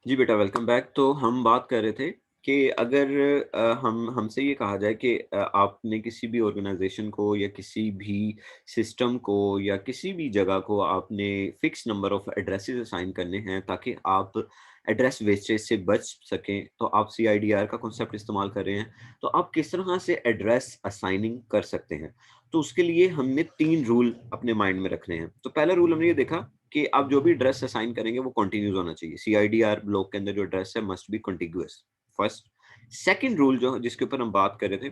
जी बेटा, welcome back. तो हम बात कर रहे थे कि अगर हम हमसे ये कहा जाए कि आपने किसी भी ऑर्गेनाइज़ेशन को या किसी भी सिस्टम को या किसी भी जगह को आपने fix number of addresses assign करने हैं ताकि आप एड्रेस वेस्टेज से बच सकें, तो आप सीआईडीआर का कॉन्सेप्ट इस्तेमाल कर रहे हैं। तो आप किस तरह से एड्रेस असाइनिंग कर सकते हैं? तो उसके लिए हमने 3 रूल अपने माइंड में रखने हैं। तो पहला रूल हमने ये देखा कि आप जो भी एड्रेस असाइन करेंगे वो कंटीन्यूअस होना चाहिए। सीआईडीआर ब्लॉक के अंदर जो एड्रेस है must be contiguous, first. Second rule जो जिसके ऊपर हम बात कर रहे थे,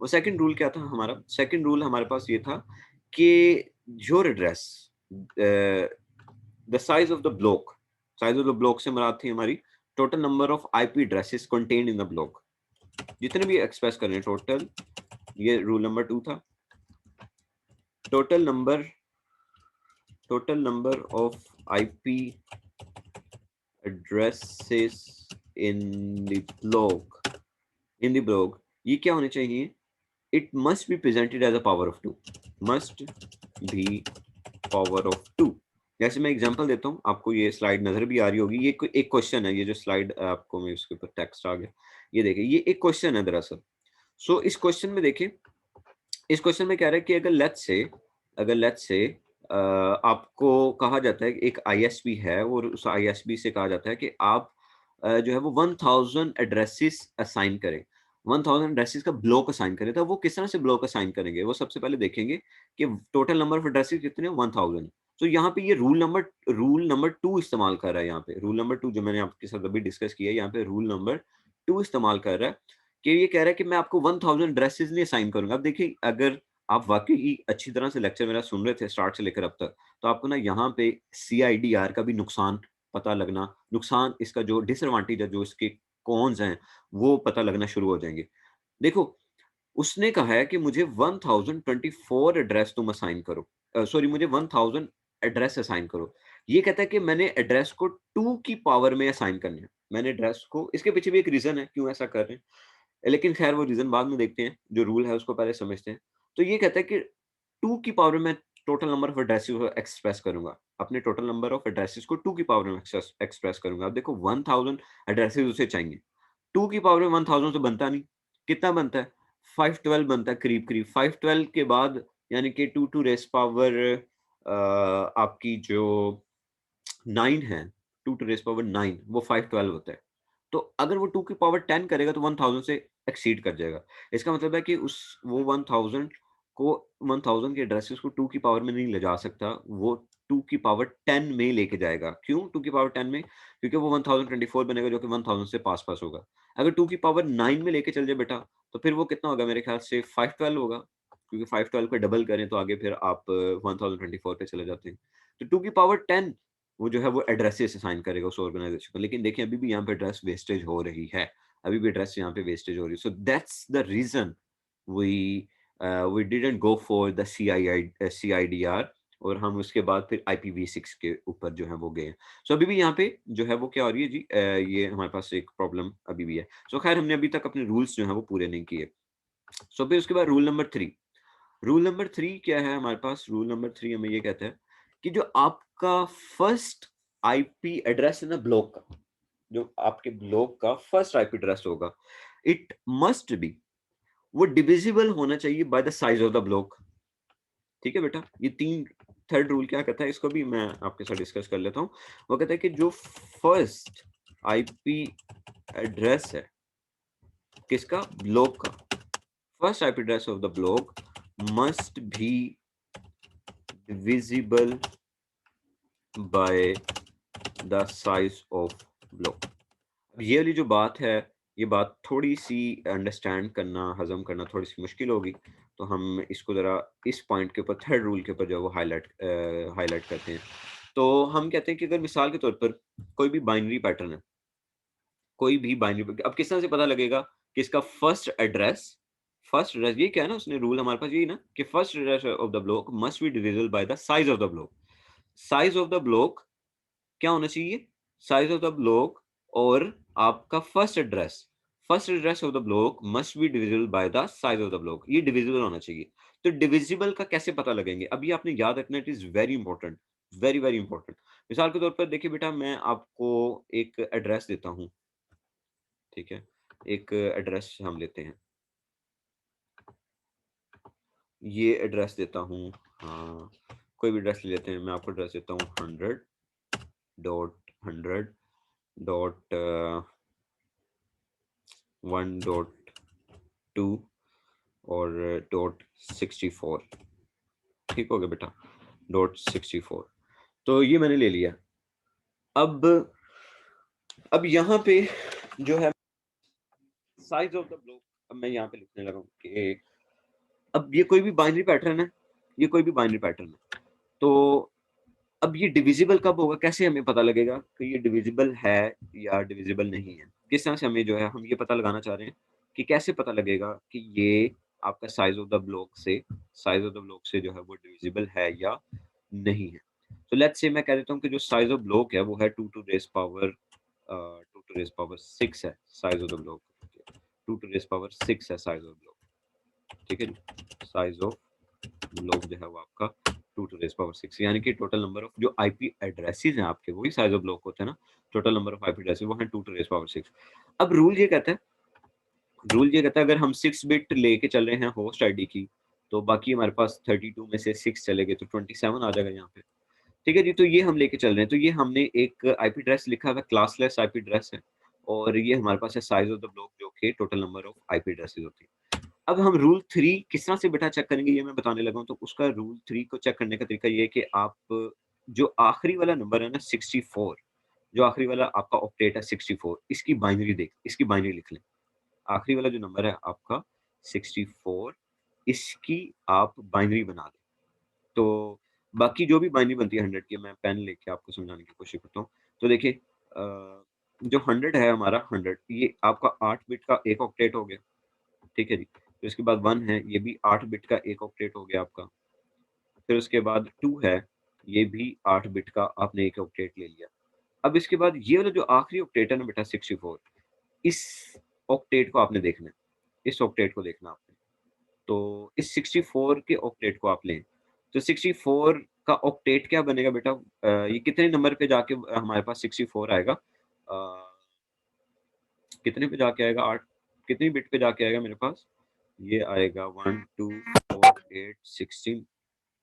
वो सेकंड रूल क्या था हमारा? सेकंड रूल हमारे पास ये था कि your address the size of the block से मुराद थी हमारी total number of IP addresses contained in the block. जितने भी एक्सप्रेस कर रहे हैं टोटल, ये रूल नंबर 2 था। Total number total number of IP addresses in the block ये क्या होने चाहिए? It must be presented as a power of 2, must be power of 2। जैसे मैं एग्जांपल देता हूँ, आपको ये स्लाइड नजर भी आ रही होगी। ये एक क्वेश्चन है, ये जो स्लाइड आपको मैं उसके ऊपर टेक्स्ट आ गया, ये देखिए, ये एक क्वेश्चन है दरअसल। सो इस क्वेश्चन में देखिए, इस क्वेश्चन में कह रहा है कि अगर लेट्स से आपको कहा जाता है कि एक आईएसपी है और उस आईएसपी से कहा जाता है कि आप जो है वो 1000 एड्रेसेस असाइन करें, 1000 एड्रेसेस का ब्लॉक असाइन करें। तो वो किस तरह से ब्लॉक असाइन करेंगे? वो सबसे पहले देखेंगे कि टोटल नंबर ऑफ एड्रेसेस कितने हैं, 1000। तो यहाँ पे ये रूल नंबर 2 इस्तेमाल कर रहा है। यहाँ पे रूल नंबर 2 जो मैंने आपके साथ अभी डिस्कस किया है, यहाँ पे रूल नंबर 2 इस्तेमाल कर रहा है कि ये कह रहा है कि मैं आपको 1000 ड्रेसेस नहीं असाइन करूँगा। अब देखिए, अगर आप वाक़ई अच्छी तरह से लेक्चर मेरा सुन रहे थे स्टार्ट से लेकर अब तक, तो आपको ना यहाँ पे सीआईडीआर का भी नुकसान पता लगना, नुकसान इसका जो डिसएडवांटेज है, जो इसके कॉन्स हैं, वो पता लगना शुरू हो जाएँगे। देखो, उसने कहा है कि मुझे 1024 एड्रेस तुम असाइन करो। सॉरी, मुझे 1000 एड्रेस असाइन करो। ये कहता है कि मैंने एड्रेस को 2 की पावर में असाइन करने हैं। मैंने एड्रेस को, इसके पीछे भी एक रीज़न है क्यों ऐसा कर रहे हैं। लेकिन ख़ैर वो रीज़न बाद में देखते हैं, जो रूल है उसको पहले समझते हैं। तो ये कहता है कि 2 की पावर में टोटल नंबर ऑफ एड्रेसेस को एक्सप्रेस करूँगा। अपने टोटल नंबर ऑफ एड्रेसेस को 2 की पावर में एक्सप्रेस करूँगा। अब देखो, 1000 एड्रेसेस उसे चाहिए। 2 की पावर में 1000 तो बनता नहीं। कितना बनता है? 512 बनता है करीब-करीब। 512 के बाद यानी कि 2 टू रेज़ पावर आपकी जो 9 है, 2 टू रेज़ पावर 9 वो 512 होता है। तो अगर वो 2 की पावर 10 करेगा तो 1000 से एक्सीड कर जाएगा। इसका मतलब है कि उस वो 1000 को 1000 के एड्रेसेस को 2 की पावर में नहीं ले जा सकता, वो 2 की पावर 10 में लेके जाएगा। क्यों 2 की पावर 10 में? क्योंकि वो 1024 बनेगा जो कि 1000 से पास-पास होगा। अगर 2 की पावर 9 में लेके चल जाए बेटा, तो फिर वो कितना होगा मेरे ख्याल से 512 होगा। क्योंकि 512 को डबल करें तो आगे फिर आप 1024 पे चले जाते हैं। तो 2 की पावर 10 वो जो है वो एड्रेसेस असाइन करेगा उस ऑर्गेनाइजेशन को। लेकिन देखिए, अभी भी यहाँ पे एड्रेस वेस्टेज हो रही है। अभी भी एड्रेस यहाँ पे वेस्टेज हो रही है। So that's the reason we we didn't go for the CIDR, और हम उसके बाद फिर आईपीवी6 के ऊपर जो है वो गए हैं। सो अभी भी यहाँ पे जो है वो क्या हो रही है जी, ये हमारे पास एक प्रॉब्लम अभी भी है। सो खैर, हमने अभी तक अपने रूल्स जो हैं वो पूरे नहीं किए। सो फिर उसके बाद रूल नंबर 3 क्या है हमारे पास? रूल नंबर 3 हमें ये कहता है कि जो आपका फर्स्ट आईपी एड्रेस है ना ब्लॉक का, जो आपके ब्लॉक का फर्स्ट आईपी एड्रेस होगा, इट मस्ट बी, वो डिविजिबल होना चाहिए by the size of the block. ठीक है बेटा? ये 3 थर्ड रूल क्या कहता है, इसको भी मैं आपके साथ डिस्कस कर लेता हूँ। वो कहता है कि जो फर्स्ट आईपी एड्रेस है, किसका? ब्लॉक का। First IP address of the block must be divisible by the size of block। अब ये वाली जो बात है, ये बात थोड़ी-सी अंडरस्टैंड करना, हज़म करना थोड़ी-सी मुश्किल होगी। तो हम इसको ज़रा इस पॉइंट के ऊपर, थर्ड रूल के ऊपर जो है वो हाइलाइट करते हैं। तो हम कहते हैं कि अगर मिसाल के तौर पर कोई भी बाइनरी पैटर्न है, कोई भी बाइनरी, अब किस तरह से पता लगेगा कि इसका फर्स्ट एड्रेस ये क्या है ना, उसने रूल हमारे पास यही ना कि first address of the block must be divisible by the size of the block. Size of the block क्या होना चाहिए? साइज ऑफ द ब्लॉक और आपका first address of the block must be divisible by the size of the block. ये divisible होना चाहिए। तो divisible का कैसे पता लगेंगे? अब ये आपने याद रखना, it is very important, very important. मिसाल के तौर पर देखिए बेटा, मैं आपको एक एड्रेस देता हूँ, ठीक है? एक एड्रेस हम लेते हैं। ये एड्रेस देता हूँ, हाँ, कोई भी एड्रेस ले लेते हैं। मैं आपको एड्रेस देता हूँ 100.100.1.2 और .64, ठीक हो गया बेटा? .64, तो ये मैंने ले लिया। अब यहाँ पे जो है साइज ऑफ द ब्लॉक, अब मैं यहाँ पे लिखने लगा हूँ कि अब ये कोई भी बाइनरी पैटर्न है, ये कोई भी बाइनरी पैटर्न है, तो अब ये डिविजिबल कब होगा? कैसे हमें पता लगेगा कि ये डिविजिबल है या डिविजिबल नहीं है? किस तरह से हमें जो है हम ये पता लगाना चाह रहे हैं कि कैसे पता लगेगा कि ये आपका साइज ऑफ द ब्लॉक से जो है वो डिविजिबल है या नहीं है। तो लेट्स से मैं कह देता हूँ कि जो साइज ऑफ ब्लॉक है वो है 2 टू रेज़ पावर 6 है size of the block. 2 to raise power 6 है साइज ऑफ ब्लॉक, ठीक है जी? साइज ऑफ ब्लॉक जो है वो आपका 2 टू रेज़ पावर 6, यानी कि टोटल नंबर ऑफ जो आईपी एड्रेसेस हैं आपके, वही साइज ऑफ ब्लॉक होते हैं ना। Total number of IP addresses वो हैं 2 टू रेज़ पावर 6। अब रूल ये कहता है अगर हम 6 बिट लेके चल रहे हैं होस्ट आईडी की, तो बाकी हमारे पास 32 में से 6 चले गए तो 27 आ जाएगा यहाँ पे। ठीक है जी, तो ये हम लेके चल रहे हैं। तो ये हमने एक आईपी एड्रेस लिखा हुआ है, क्लासलेस आईपी एड्रेस है, और ये हमारे पास है साइज ऑफ द ब्लॉक जो कि total number of IP addresses होती है। अब हम रूल 3 किस तरह से बेटा चेक करेंगे ये मैं बताने लगा हूँ। तो उसका रूल 3 को चेक करने का तरीका ये है कि आप जो आखिरी वाला नंबर है ना 64, जो आखिरी वाला आपका ऑक्टेट है 64, इसकी बाइनरी लिख लें। आखिरी वाला जो नंबर है आपका 64, इसकी आप बाइनरी बना दें। तो बाकी जो भी बाइनरी बनती है 100 की, मैं पेन लेके आपको समझाने की कोशिश करता हूँ। तो देखिए जो 100 है हमारा 100, ये आपका 8 बिट का एक ऑक्टेट हो गया, ठीक है जी। फिर उसके बाद 1 है, ये भी 8 बिट का एक ऑक्टेट हो गया आपका। फिर उसके बाद 2 है, ये भी 8 बिट का आपने एक ऑक्टेट ले लिया। अब इसके बाद ये वाला जो आखिरी ऑक्टेट है ना बेटा 64, इस ऑक्टेट को आपने देखना है, इस ऑक्टेट को देखना आपने। तो इस 64 के ऑक्टेट को आप लें। तो 64 का ऑक्टेट क्या बनेगा बेटा? ये कितने नंबर पे जाके हमारे पास 64 आएगा? कितने पे जाके आएगा? 8 कितनी बिट पे जाके आएगा मेरे पास? ये आएगा 1, 2, 4, 8, 16,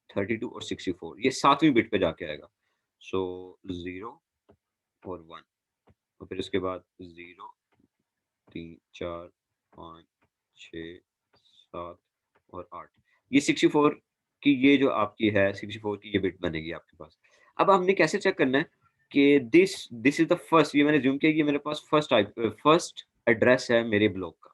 32 और 64, ये 7वीं बिट पे जाके आएगा। सो 0 और 1, और फिर उसके बाद 0, 3, 4, 5, 6, 7 और 8। ये 64 की ये जो आपकी है 64 की ये बिट बनेगी आपके पास। अब हमने कैसे चेक करना है कि दिस इज़ द फर्स्ट, ये मैंने ज़ूम किया, ये मेरे पास फर्स्ट एड्रेस है मेरे ब्लॉक का,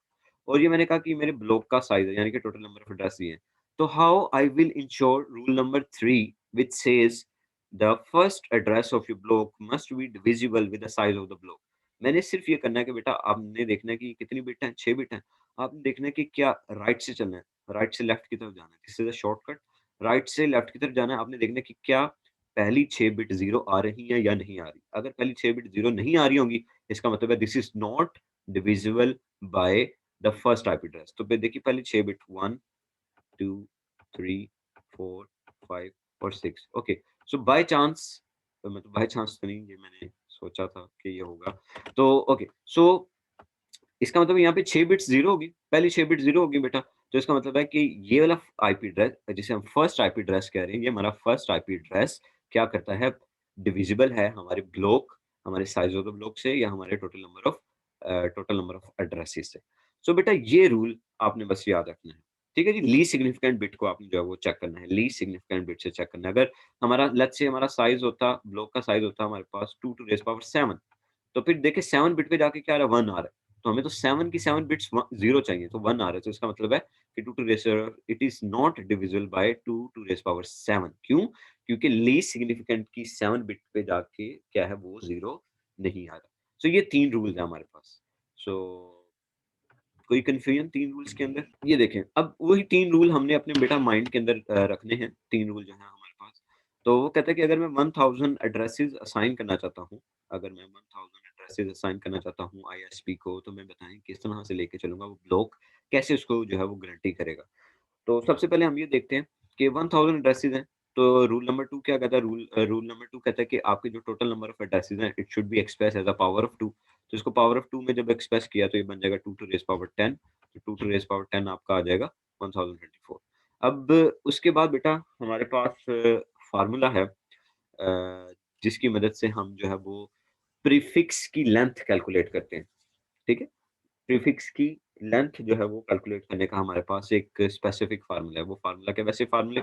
और ये मैंने कहा कि मेरे ब्लॉक का साइज़ है, यानी कि टोटल नंबर ऑफ एड्रेस ये है। तो how I will ensure rule number 3 which says the first address of your block must be divisible with the size of the block. मैंने सिर्फ ये करना है कि बेटा आपने देखना है कि कितनी बिट है, 6 बिट है। आपने देखना है कि क्या राइट से चलना है, राइट से लेफ्ट की तरफ जाना है, this is a shortcut. Right से लेफ्ट की तरफ जाना है, आपने देखना है कि क्या पहली 6 बिट 0 आ रही हैं या नहीं आ रही। अगर पहली 6 बिट 0 नहीं आ रही होंगी, इसका मतलब है this is not divisible by the first IP address. तो फिर देखिए पहली 6 बिट 1, 2, 3, 4, 5 और 6, ओके। सो बाय चांस, मतलब बाय चांस तो नहीं, ये मैंने सोचा था कि ये होगा। तो ओके, सो इसका मतलब यहाँ पे 6 बिट्स 0 होगी, पहली 6 बिट 0 होगी बेटा। तो इसका मतलब है कि ये वाला आईपी एड्रेस जिसे हम फर्स्ट आईपी एड्रेस कह रहे हैं, ये हमारा फर्स्ट आईपी एड्रेस क्या करता है? डिविजिबल है हमारे ब्लॉक, हमारे साइज़ ऑफ द ब्लॉक से, या हमारे टोटल नंबर ऑफ एड्रेसेस से। सो बेटा ये रूल आपने बस याद रखना है। ठीक है जी? लीस्ट सिग्निफिकेंट बिट को आपने जो है वो चेक करना है, लीस्ट सिग्निफिकेंट बिट से चेक करना है। अगर हमारा लेट्स से हमारा साइज़ होता, ब्लॉक का साइज़ होता हमारे पास 2 टू रेज़ पावर 7, तो फिर देखिए 7 बिट पे जाके क्या आ रहा है? 1 आ रहा है। तो हमें तो 7 की 7 बिट्स 0 चाहिए, तो 1 आ रहा है। तो इसका मतलब है कि 2 to raise it is not divisible by 2 to raise power 7। क्यों? क्योंकि लीस्ट सिग्निफिकेंट की 7 बिट पे जाके क्या है वो 0 नहीं आ रहा। सो ये 3 रूल्स हैं हमारे पास। सो कोई कन्फ्यूजन 3 रूल्स के अंदर? ये देखें, अब वही 3 रूल हमने अपने बेटा माइंड के अंदर रखने हैं, 3 रूल जो हैं हमारे पास। तो वो कहता है कि अगर मैं 1000 एड्रेसेस असाइन करना चाहता हूँ, अगर मैं 1000 एड्रेसेस असाइन करना चाहता हूँ आईएसपी को, तो मैं बताएँ किस तरह से लेके चलूँगा, वो ब्लॉक कैसे उसको जो है वो गारंटी करेगा। तो सबसे पहले हम ये देखते हैं कि 1000 एड्रेसेस हैं, तो रूल नंबर 2 क्या कहता है? रूल नंबर 2 कहता है कि आपके जो टोटल नंबर ऑफ एड्रेसेस हैं, it should be express as a power of 2। तो इसको पावर ऑफ 2 में जब एक्सप्रेस किया तो ये बन जाएगा 2 टू रेज़ पावर 10। तो 2 टू रेज़ पावर 10 आपका आ जाएगा 1024। अब उसके बाद बेटा हमारे पास फ़ॉर्मूला है जिसकी मदद से हम जो है वो प्रीफिक्स की लेंथ कैलकुलेट करते हैं, ठीक है? प्रीफिक्स की लेंथ जो है वो कैलकुलेट करने का हमारे पास एक स्पेसिफिक फ़ॉर्मूला है। वो फ़ॉर्मूला क्या, वैसे फ़ॉर्मूले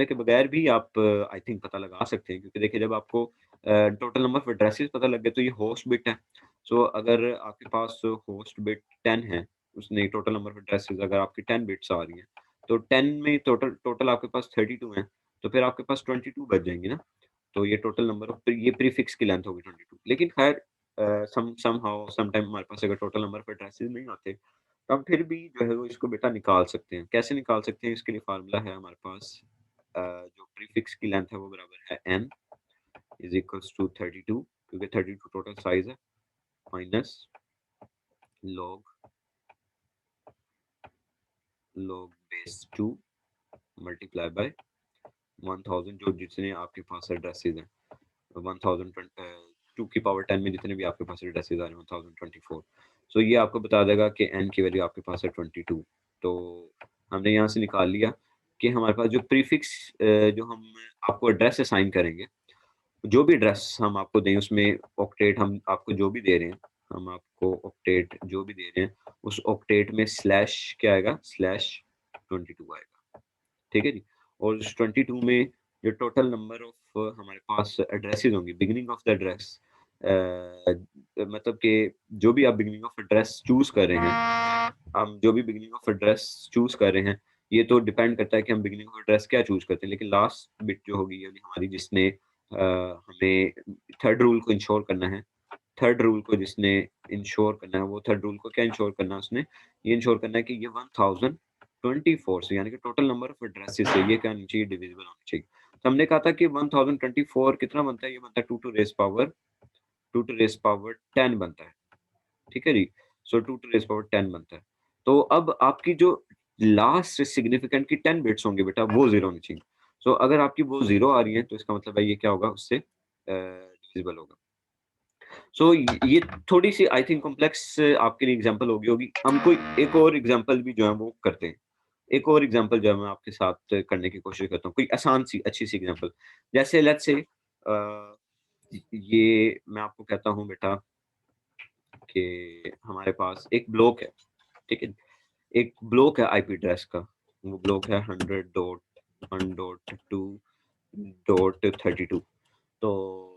के बगैर भी आप आई थिंक पता लगा सकते हैं, क्योंकि देखिए जब आपको टोटल नंबर ऑफ एड्रेसेस पता लग गए तो ये होस्ट बिट है। सो अगर आपके पास होस्ट बिट 10 है, उसने टोटल नंबर ऑफ एड्रेसेस अगर आपकी 10 बिट्स आ रही हैं, तो 10 में टोटल टोटल आपके पास 32 हैं, तो फिर आपके पास 22 बच जाएँगी ना। तो ये टोटल नंबर ऑफ ये प्रीफिक्स की लेंथ होगी 22। लेकिन ख़ैर समहाउ समटाइम हमारे पास अगर टोटल नंबर ऑफ एड्रेसेस नहीं आते, तो हम फिर भी जो है वो इसको बेटा निकाल सकते हैं। कैसे निकाल सकते हैं? इसके लिए फ़ॉर्मूला है हमारे पास जो प्रीफिक्स की लेंथ है वो बराबर है n इज़ इक्वल्स टू 32, क्योंकि 32 टोटल साइज़ है, minus log log base 2 multiply by 1000 जो जितने आपके पास एड्रेसेस हैं। 2 की पावर 10 में जितने भी आपके पास एड्रेसेस आ रहे हैं 1024। सो ये आपको बता देगा कि n की वैल्यू आपके पास है 22। तो हमने यहाँ से निकाल लिया कि हमारे पास जो प्रीफिक्स जो हम आपको एड्रेस असाइन करेंगे, जो भी एड्रेस हम आपको दें उसमें ऑक्टेट हम आपको जो भी दे रहे हैं, हम आपको ऑक्टेट जो भी दे रहे हैं, उस ऑक्टेट में स्लैश क्या आएगा? स्लैश 22 आएगा। ठीक है जी? और उस 22 में जो टोटल नंबर ऑफ हमारे पास एड्रेसेस होंगी, बिगिनिंग ऑफ द एड्रेस मतलब कि जो भी आप बिगिनिंग ऑफ एड्रेस चूज़ कर रहे हैं, हम जो भी बिगिनिंग ऑफ एड्रेस चूज़ कर रहे हैं, ये तो डिपेंड करता है कि हम बिगिनिंग ऑफ एड्रेस क्या चूज़ करते हैं। लेकिन लास्ट बिट जो होगी यानी हमारी जिसने हमें थर्ड रूल को इंश्योर करना है, थर्ड रूल को जिसने इंश्योर करना है, वो थर्ड रूल को क्या इंश्योर करना है उसने? ये इंश्योर करना है कि ये 1024 से यानी कि टोटल नंबर ऑफ एड्रेसेस से ये क्या होनी चाहिए? डिविजिबल होनी चाहिए। तो हमने कहा था कि 1024 कितना बनता है? ये बनता है 2 टू रेज़ पावर 10 बनता है। ठीक है जी? सो 2 टू रेज़ पावर 10 बनता है। तो अब आपकी जो लास्ट सिग्निफिकेंट की 10 बिट्स होंगे बेटा वो 0 होनी चाहिए। सो अगर आपकी वो 0 आ रही है तो इसका मतलब है ये क्या होगा? उससे डिविजिबल होगा। सो ये थोड़ी-सी आई थिंक कॉम्प्लेक्स आपके लिए एग्ज़ाम्पल होगी। हम कोई एक और एग्ज़ाम्पल भी जो है वो करते हैं। एक और एग्ज़ाम्पल जो है मैं आपके साथ करने की कोशिश करता हूँ। कोई आसान सी अच्छी-सी एग्ज़ाम्पल। जैसे लेट्स से ये मैं आपको कहता हूँ बेटा कि हमारे पास एक ब्लॉक है, ठीक है? एक ब्लॉक है आईपी एड्रेस का। वो ब्लॉक है 100.1.2.32। तो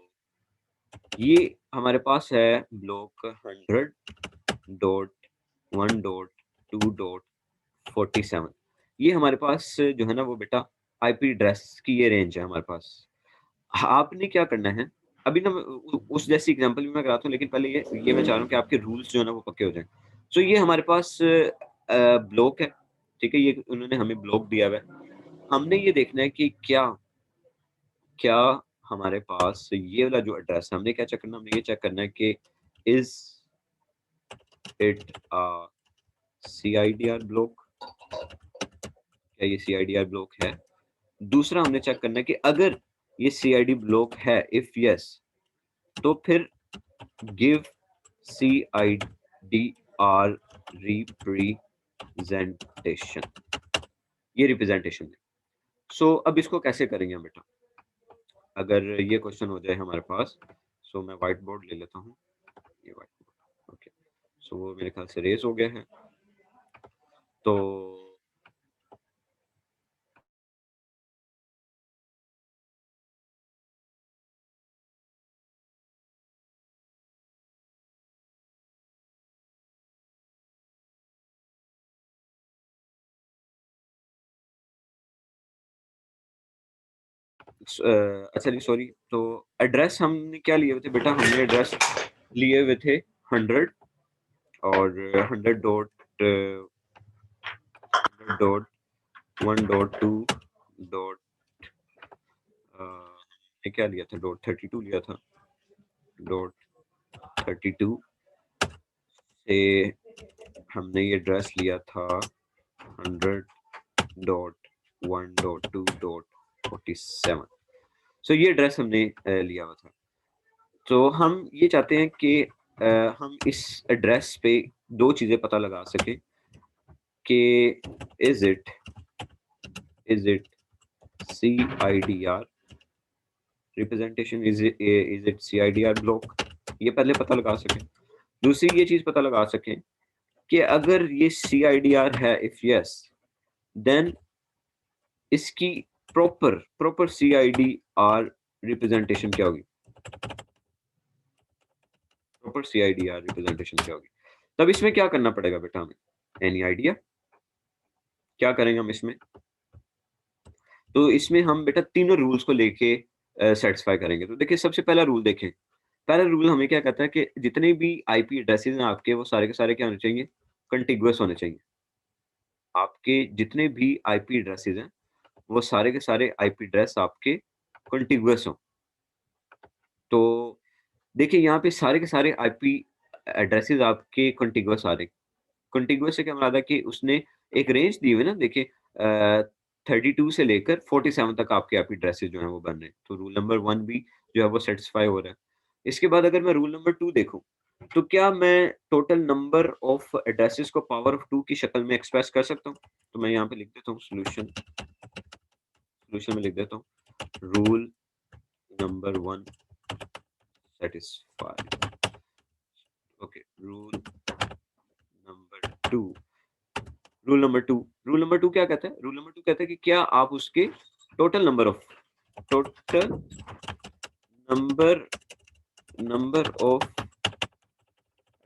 ये हमारे पास है ब्लॉक 100.1.2.47। ये हमारे पास जो है ना वो बेटा आईपी एड्रेस की ये रेंज है हमारे पास। आपने क्या करना है, अभी ना मैं उस जैसी एग्ज़ाम्पल भी मैं कराता हूँ, लेकिन पहले ये मैं चाह रहा हूँ कि आपके रूल्स जो है ना वो पक्के हो जाएँ। सो ये हमारे पास ब्लॉक है, ठीक है? ये उन्होंने हमें ब्लॉक दिया हुआ है। हमने ये देखना है कि क्या क्या हमारे पास ये वाला जो एड्रेस है, हमने क्या चेक करना है? हमने ये चेक करना है कि is it a CIDR block? क्या ये सीआईडीआर ब्लॉक है? दूसरा हमने चेक करना है कि अगर ये सीआईडी ब्लॉक है, इफ यस, तो फिर गिव CIDR रिप्रेजेंटेशन, ये रिप्रेजेंटेशन है। सो अब इसको कैसे करेंगे हम बेटा? अगर ये क्वेश्चन हो जाए हमारे पास, सो मैं व्हाइट बोर्ड ले लेता हूँ, ये व्हाइट बोर्ड, ओके। सो वो मेरे ख्याल से रेज हो गया है। तो अच्छा जी सॉरी, तो एड्रेस हमने क्या लिए हुए थे बेटा? हमने एड्रेस लिए हुए थे 100 और 100 डॉट 1.2 डॉट ये क्या लिया था? डॉट 32 लिया था। डॉट 32 से हमने ये एड्रेस लिया था 100 डॉट 1.2 डॉट 47। सो ये एड्रेस हमने लिया हुआ था। तो हम ये चाहते हैं कि हम इस एड्रेस पे दो चीज़ें पता लगा सकें कि is it CIDR representation, is it CIDR block, ये पहले पता लगा सकें। दूसरी ये चीज़ पता लगा सकें कि अगर ये CIDR है, इफ़ यस, देन इसकी प्रॉपर CIDR रिप्रेजेंटेशन क्या होगी, प्रॉपर CIDR रिप्रेजेंटेशन क्या होगी। तब इसमें क्या करना पड़ेगा बेटा हमें, एनी आइडिया क्या करेंगे हम इसमें? तो इसमें हम बेटा तीनों रूल्स को लेके सेटिस्फाई करेंगे। तो देखिए सबसे पहला रूल देखें, पहला रूल हमें क्या कहता है कि जितने भी आईपी एड्रेसेस हैं आपके, वो सारे के सारे क्या होने चाहिए, कंटिगुअस होने चाहिए। आपके जितने भी आईपी एड्रेसेस हैं, वो सारे के सारे आईपी एड्रेस आपके कंटिगुअस हों। तो देखिए यहाँ पे सारे के सारे आईपी एड्रेसेस आपके कंटिगुअस आ रहे हैं। कंटिगुअस से क्या मुराद है कि उसने एक रेंज दी हुई है ना, देखिए 32 से लेकर 47 तक आपके आईपी एड्रेसेस जो हैं वो बन रहे हैं। तो रूल नंबर 1 भी जो है वो सैटिस्फाई हो रहा है। इसके बाद अगर मैं रूल नंबर 2 देखूँ, तो क्या मैं टोटल नंबर ऑफ एड्रेसेस को पावर ऑफ 2 की शक्ल में एक्सप्रेस कर सकता हूँ? तो मैं यहाँ पे लिख देता हूँ सॉल्यूशन में लिख देता हूँ rule number 1 satisfy. Okay, rule number 2 rule number 2 क्या कहता है? रूल नंबर 2 कहता है कि क्या आप उसके टोटल नंबर ऑफ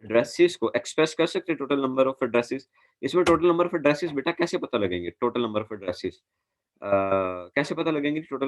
एड्रेसेस को एक्सप्रेस कर सकते हैं, टोटल नंबर ऑफ एड्रेसेस। इसमें टोटल नंबर ऑफ एड्रेसेस बेटा कैसे पता लगेंगे? टोटल नंबर ऑफ एड्रेसेस कैसे पता लगेंगे टोटल